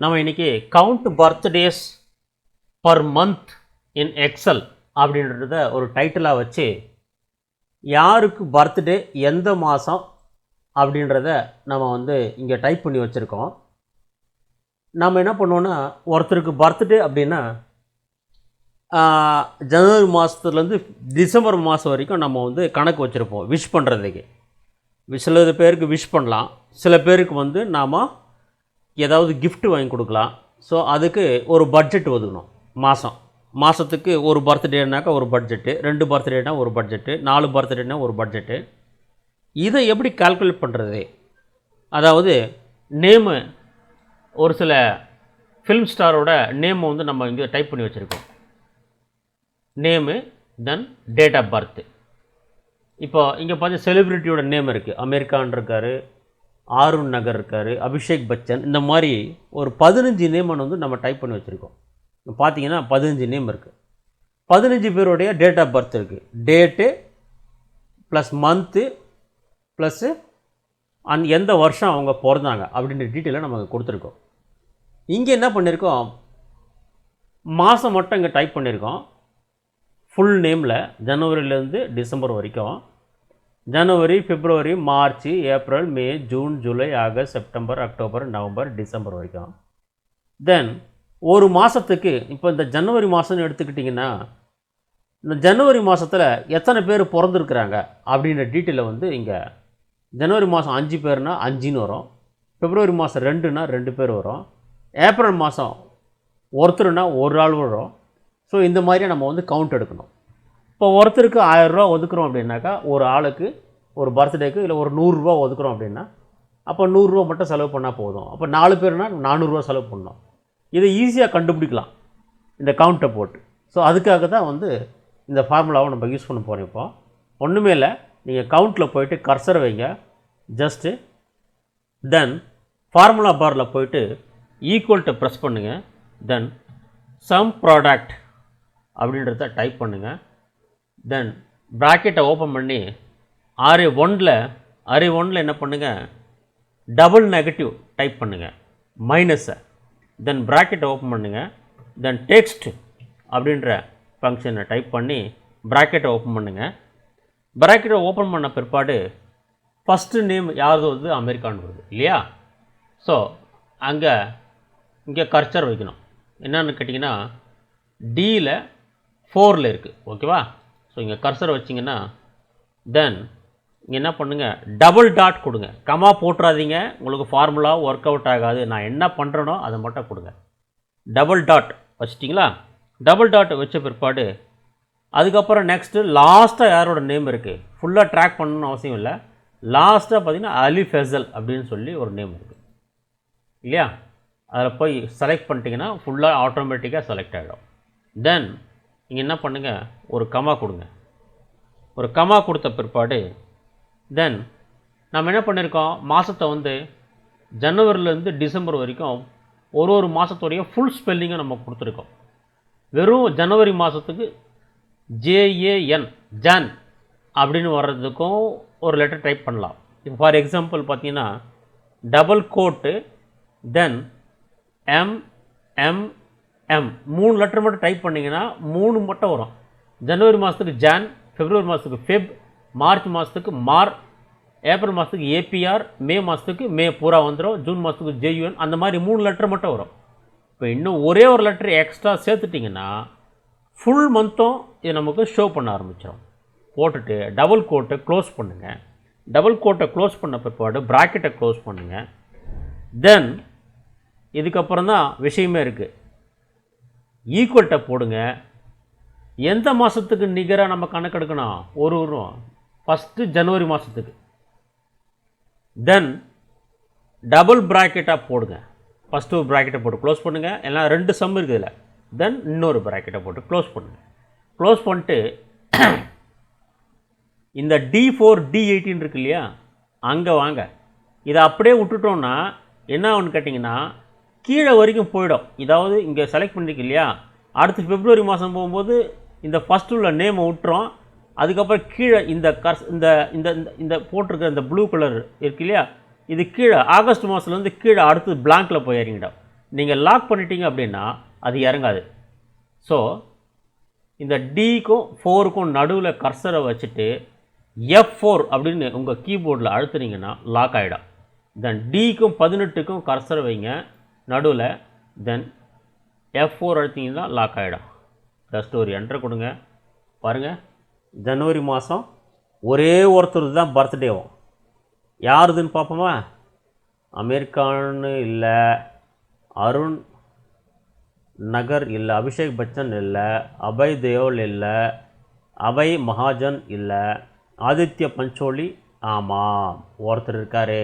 நம்ம இன்னைக்கு count birthdays per month in excel அப்படின்றத ஒரு டைட்டிலாக வச்சு யாருக்கு பர்த்டே எந்த மாதம் அப்படின்றத நம்ம இங்கே டைப் பண்ணி வச்சுருக்கோம். நம்ம என்ன பண்ணுவோன்னா, ஒருத்தருக்கு பர்த்டே அப்படின்னா ஜனவரி மாதத்துலேருந்து டிசம்பர் மாதம் வரைக்கும் நம்ம கணக்கு வச்சுருப்போம் விஷ் பண்ணுறதுக்கு. சில பேருக்கு விஷ் பண்ணலாம், சில பேருக்கு நாம் ஏதாவது கிஃப்ட் வாங்கி கொடுக்கலாம். ஸோ அதுக்கு ஒரு பட்ஜெட் ஒதுக்கணும். மாதத்துக்கு ஒரு பர்த்டேனாக்கா ஒரு பட்ஜெட்டு, 2 பர்த்டேனா ஒரு பட்ஜெட்டு, 4 பர்த்டேனா ஒரு பட்ஜெட்டு. இதை எப்படி கால்குலேட் பண்ணுறது? அதாவது நேமு, ஒரு சில ஃபிலிம் ஸ்டாரோட நேமை நம்ம இங்கே டைப் பண்ணி வச்சுருக்கோம். Name then date of birth. இப்போ இங்கே பார்த்தீங்கன்னா செலிப்ரிட்டியோட நேம் இருக்குது. அமீர்கான் இருக்கார், ஆருண் நகர் இருக்கார், அபிஷேக் பச்சன், இந்த மாதிரி ஒரு 15 நேமை நம்ம டைப் பண்ணி வச்சுருக்கோம். பார்த்தீங்கன்னா 15 நேம் இருக்குது. 15 பேருடைய டேட் ஆஃப் பர்த் இருக்குது. டேட்டு ப்ளஸ் மந்த்து ப்ளஸ்ஸு எந்த வருஷம் அவங்க பிறந்தாங்க அப்படின்ற டீட்டெயிலை நமக்கு கொடுத்துருக்கோம். இங்கே என்ன பண்ணியிருக்கோம், மாதம் மட்டும் இங்கே டைப் பண்ணியிருக்கோம். ஃபுல் நேமில் ஜனவரியிலேருந்து டிசம்பர் வரைக்கும், January, February, March, April, May, June, July, August, September, October, November, December வரைக்கும். தென் ஒரு மாதத்துக்கு இப்போ இந்த ஜனவரி மாதம்னு எடுத்துக்கிட்டிங்கன்னா, இந்த ஜனவரி மாதத்தில் எத்தனை பேர் பிறந்திருக்கிறாங்க அப்படின்ற டீட்டெயிலை இங்கே ஜனவரி மாதம் 5 பேர்னா 5ன்னு வரும், பிப்ரவரி மாதம் 2னா 2 பேர் வரும், ஏப்ரல் மாதம் ஒருத்தருனா ஒரு ஆள் வரும். ஸோ இந்த மாதிரி நம்ம கவுண்ட் எடுக்கணும். இப்போ ஒருத்தருக்கு 1000 ரூபா ஒதுக்குறோம் அப்படின்னாக்கா, ஒரு ஆளுக்கு ஒரு பர்த்டேக்கு இல்லை ஒரு 100 ரூபா ஒதுக்குறோம் அப்படின்னா, அப்போ 100 ரூபா மட்டும் செலவு பண்ணால் போதும். அப்போ 4 பேர்னா 400 ரூபா செலவு பண்ணணும். இதை ஈஸியாக கண்டுபிடிக்கலாம் இந்த கவுண்ட்டை போட்டு. ஸோ அதுக்காக தான் இந்த ஃபார்முலாவை நம்ம யூஸ் பண்ண போகிறோம். இப்போ ஒன்றுமே இல்லை, நீங்கள் கவுண்ட்டில் போயிட்டு கர்சரை வைங்க, ஜஸ்ட்டு தென் ஃபார்முலா பாரில் போயிட்டு ஈக்குவல்ட்டை ப்ரெஸ் பண்ணுங்கள். தென் சம் ப்ராடக்ட் அப்படின்றத டைப் பண்ணுங்கள். தென் ப்ராக்கெட்டை ஓப்பன் பண்ணி அரே ஒன்றில் என்ன பண்ணுங்கள், டபுள் நெகட்டிவ் டைப் பண்ணுங்கள், மைனஸை. தென் ப்ராக்கெட்டை ஓப்பன் பண்ணுங்கள். தென் டெக்ஸ்ட் அப்படின்ற ஃபங்க்ஷனை டைப் பண்ணி ப்ராக்கெட்டை ஓப்பன் பண்ணுங்கள். ப்ராக்கெட்டை ஓப்பன் பண்ண பிற்பாடு ஃபஸ்ட்டு நேம் யாவது அமெரிக்கான் வருது இல்லையா? ஸோ இங்கே கர்சர் வைக்கணும். என்னன்னு கேட்டிங்கன்னா, டியில் 4ல் இருக்குது. ஓகேவா? ஸோ இங்கே கர்சர் வச்சிங்கன்னா தென் இங்கே என்ன பண்ணுங்கள், டபுள் டாட் கொடுங்க. கமா போட்டுறாதீங்க, உங்களுக்கு ஃபார்முலா ஒர்க் அவுட் ஆகாது. நான் என்ன பண்ணுறேனோ அதை மட்டும் கொடுங்க. டபுள் டாட் வச்சிட்டிங்களா? டபுள் டாட் வச்ச பிற்பாடு அதுக்கப்புறம் நெக்ஸ்ட்டு லாஸ்ட்டாக யாரோட நேம் இருக்குது, ஃபுல்லாக ட்ராக் பண்ணணும்னு அவசியம் இல்லை. லாஸ்ட்டாக பார்த்தீங்கன்னா அலி ஃபெசல் அப்படின்னு சொல்லி ஒரு நேம் இருக்குது இல்லையா? அதில் போய் செலக்ட் பண்ணிட்டீங்கன்னா ஃபுல்லாக ஆட்டோமேட்டிக்காக செலக்ட் ஆகிடும். தென் இங்கே என்ன பண்ணுங்கள், ஒரு கமா கொடுங்க. ஒரு கமா கொடுத்த பிற்பாடு தென் நம்ம என்ன பண்ணியிருக்கோம், மாதத்தை ஜனவரிலேருந்து டிசம்பர் வரைக்கும் ஒரு மாதத்துடைய ஃபுல் ஸ்பெல்லிங்கை நம்ம கொடுத்துருக்கோம். வெறும் ஜனவரி மாதத்துக்கு JAN ஜான் அப்படின்னு வர்றதுக்கும் ஒரு லெட்டர் டைப் பண்ணலாம். இப்போ ஃபார் எக்ஸாம்பிள் பார்த்தீங்கன்னா டபுள் கோட்டு தென் MMM 3 லெட்டர் மட்டும் டைப் பண்ணிங்கன்னா 3 மட்டும் வரும். ஜனவரி மாதத்துக்கு ஜான், பிப்ரவரி மாதத்துக்கு ஃபெப், மார்ச் மாதத்துக்கு மார், ஏப்ரல் மாதத்துக்கு APR, மே மாதத்துக்கு மே பூரா வந்துடும், ஜூன் மாதத்துக்கு JUN, அந்த மாதிரி 3 லெட்டர் மட்டும் வரும். இப்போ இன்னும் ஒரே ஒரு லெட்டர் எக்ஸ்ட்ரா சேர்த்துட்டிங்கன்னா ஃபுல் மந்த்தும் இது நமக்கு ஷோ பண்ண ஆரம்பிச்சிடும். போட்டுட்டு டபுள் கோட்டை க்ளோஸ் பண்ணுங்கள். டபுள் கோட்டை க்ளோஸ் பண்ண பிற்பாடு ப்ராக்கெட்டை க்ளோஸ் பண்ணுங்கள். தென் இதுக்கப்புறம் தான் விஷயமே இருக்குது, ஈக்குவல்ட்டை போடுங்க. எந்த மாதத்துக்கு நிகராக நம்ம கணக்கெடுக்கணும், ஒரு ஃபஸ்ட்டு ஜனவரி மாதத்துக்கு. தென் டபுள் ப்ராக்கெட்டாக போடுங்க. ஃபஸ்ட்டு ஒரு ப்ராக்கெட்டை போட்டு க்ளோஸ் பண்ணுங்கள். எல்லாம் 2 சம் இருக்குது இதில். தென் இன்னொரு ப்ராக்கெட்டை போட்டு க்ளோஸ் பண்ணுங்கள். க்ளோஸ் பண்ணிட்டு இந்த D4 D18 இருக்கு இல்லையா, அங்கே வாங்க. இதை அப்படியே விட்டுட்டோன்னா என்ன ஆகுன்னு கேட்டிங்கன்னா, கீழே வரைக்கும் போயிடும். இதாவது இங்கே செலக்ட் பண்ணிருக்கு இல்லையா, அடுத்து பிப்ரவரி மாதம் போகும்போது இந்த ஃபஸ்ட்டு உள்ள நேமை விட்டுறோம். அதுக்கப்புறம் கீழே இந்த இந்த இந்த இந்த போட்டிருக்கிற இந்த ப்ளூ கலர் இருக்கு இல்லையா, இது கீழே ஆகஸ்ட் மாதத்துலேருந்து கீழே அடுத்து பிளாங்கில் போய் இறங்கிடும். நீங்கள் லாக் பண்ணிட்டீங்க அப்படின்னா அது இறங்காது. ஸோ இந்த டிக்கும் 4க்கும் நடுவில் கர்சரை வச்சுட்டு F4 அப்படின்னு உங்கள் கீபோர்டில் அழுத்துனீங்கன்னா லாக் ஆகிடும். தென் டிக்கும் 18க்கும் கர்சரை வைங்க நடுவில், தென் F4 அழுத்திங்கன்னா லாக் ஆகிடும். ஜஸ்ட் ஒரு என்ட்ரு கொடுங்க. பாருங்கள், ஜனவரி மாதம் ஒரே ஒருத்தர் தான் பர்த்டேவும். யாருதுன்னு பார்ப்போமா? அமெரிக்கான்னு இல்லை, அருண் நகர் இல்லை, அபிஷேக் பச்சன் இல்லை, அபய் தேயோல் இல்லை, அபய் மகாஜன் இல்லை, ஆதித்ய பஞ்சோலி ஆமாம் ஒருத்தர் இருக்கார்.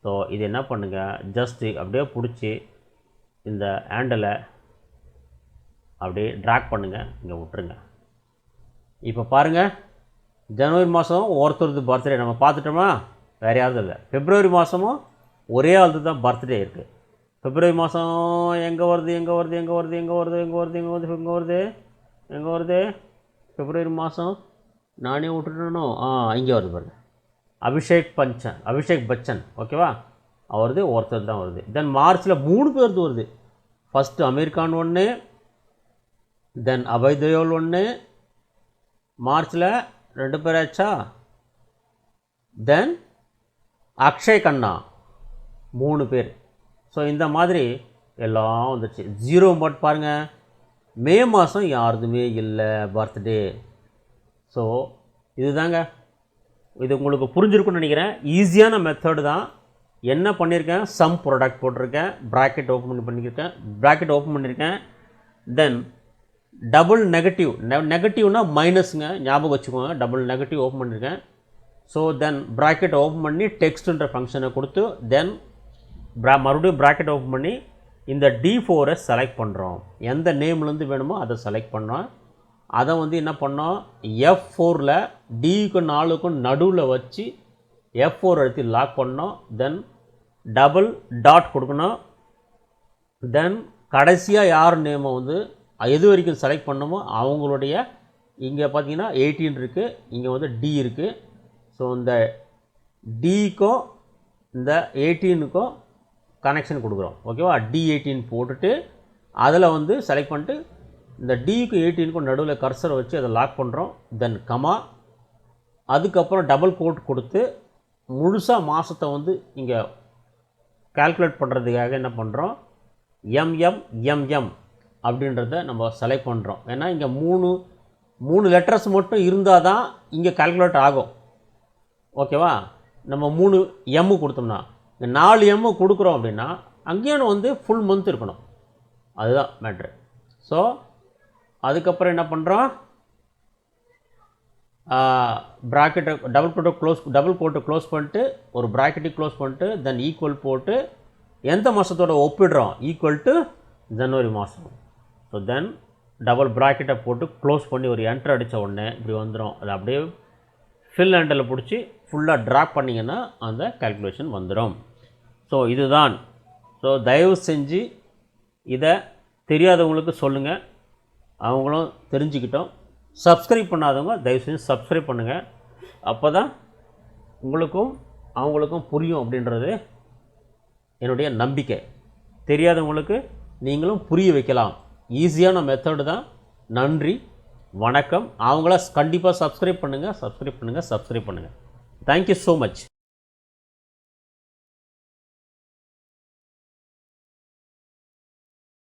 ஸோ இது என்ன பண்ணுங்கள், ஜஸ்ட்டு அப்படியே பிடிச்சி இந்த ஹேண்டிலை அப்படியே ட்ராக் பண்ணுங்கள், இங்கே விட்டுருங்க. இப்போ பாருங்கள், ஜனவரி மாதம் ஒருத்தருக்கு பர்த்டே நம்ம பார்த்துட்டோமா, வேறு யாரும் இல்லை. பிப்ரவரி மாதமும் ஒரே ஆளுக்கு தான் பர்த்டே இருக்குது. பிப்ரவரி மாதம் எங்கே வருது பிப்ரவரி மாதம் நானே விட்டுட்டணும். இங்கே வருது பாருங்க, அபிஷேக் பச்சன். ஓகேவா, அவரது ஒருத்தர் தான் வருது. தென் மார்ச்சில் 3 பேருக்கு வருது. ஃபஸ்ட்டு அமீர்கான் ஒன்று, தென் அபய் தேயோல் ஒன்று, மார்ச்சில் 2 பேர் ஆச்சா. தென் அக்ஷய் கண்ணா 3 பேர். ஸோ இந்த மாதிரி எல்லாம் வந்துடுச்சு. 0 மட்டும் பாருங்கள், மே மாதம் யாருதுமே இல்லை பர்த்டே. ஸோ இதுதாங்க, இது உங்களுக்கு புரிஞ்சிருக்குன்னு நினைக்கிறேன். ஈஸியான மெத்தடு தான். என்ன பண்ணியிருக்கேன், சம் ப்ராடக்ட் போட்டிருக்கேன், ப்ராக்கெட் ஓப்பன் பண்ணியிருக்கேன். தென் டபுள் நெகட்டிவ்னா மைனஸுங்க, ஞாபகம் வச்சுக்கோங்க. டபுள் நெகட்டிவ் ஓப்பன் பண்ணியிருக்கேன். ஸோ தென் ப்ராக்கெட் ஓப்பன் பண்ணி டெக்ஸ்ட்டுன்ற ஃபங்க்ஷனை கொடுத்து, தென் மறுபடியும் ப்ராக்கெட் ஓப்பன் பண்ணி இந்த D4 செலக்ட் பண்ணுறோம். எந்த நேம்லேருந்து வேணுமோ அதை செலக்ட் பண்ணோம். அதை என்ன பண்ணோம், F4ல் Dக்கும் 4க்கும் நடுவில் வச்சு F4 அழுத்தி லாக் பண்ணோம். தென் டபுள் டாட் கொடுக்கணும். தென் கடைசியாக யார் நேமை எது வரைக்கும் செலக்ட் பண்ணமோ அவங்களுடைய, இங்கே பார்த்தீங்கன்னா 18 இருக்குது, இங்கே D இருக்குது. ஸோ இந்த Dக்கும் இந்த 18க்கும் கனெக்ஷன் கொடுக்குறோம். ஓகேவா, D18 போட்டுட்டு அதில் செலக்ட் பண்ணிட்டு இந்த Dக்கும் 18க்கும் நடுவில் கர்சரை வச்சு அதை லாக் பண்ணுறோம். தென் கமா, அதுக்கப்புறம் டபுள் கோட் கொடுத்து முழுசாக மாதத்தை இங்கே கால்குலேட் பண்ணுறதுக்காக என்ன பண்ணுறோம், MM அப்படின்றத நம்ம செலக்ட் பண்ணுறோம். ஏன்னா இங்கே 3 லெட்டர்ஸ் மட்டும் இருந்தால் தான் இங்கே கால்குலேட் ஆகும். ஓகேவா, நம்ம 3 M கொடுத்தோம்னா, இந்த 4 M கொடுக்குறோம் அப்படின்னா அங்கேயும் ஃபுல் மந்த் இருக்கணும். அதுதான் மேட்ரு. ஸோ அதுக்கப்புறம் என்ன பண்ணுறோம், ப்ராக்கெட்டை டபுள் கோட்டை க்ளோஸ் பண்ணிட்டு ஒரு ப்ராக்கெட்டை க்ளோஸ் பண்ணிட்டு தென் ஈக்குவல் போட்டு எந்த மாதத்தோட ஒப்பிடுறோம், ஈக்குவல் டு ஜனவரி மாதம். ஸோ தென் டபுள் ப்ராக்கெட்டை போட்டு க்ளோஸ் பண்ணி ஒரு என்ட்ரு அடித்த உடனே இப்படி வந்துடும். அது அப்படியே ஃபில் ஹேண்டில் பிடிச்சி ஃபுல்லாக ட்ராப் பண்ணிங்கன்னா அந்த கால்குலேஷன் வந்துடும். ஸோ இதுதான். ஸோ தயவு செஞ்சு இதை தெரியாதவங்களுக்கு சொல்லுங்கள், அவங்களும் தெரிஞ்சுக்கிட்டோம். சப்ஸ்கிரைப் பண்ணாதவங்க தயவு செஞ்சு சப்ஸ்கிரைப் பண்ணுங்கள். அப்போ தான் உங்களுக்கும் அவங்களுக்கும் புரியும் அப்படின்றது என்னுடைய நம்பிக்கை. தெரியாதவங்களுக்கு நீங்களும் புரிய வைக்கலாம். ஈஸியான மெத்தடு தான். நன்றி, வணக்கம். அவங்கள கண்டிப்பாக சப்ஸ்கிரைப் பண்ணுங்கள். Thank you so much.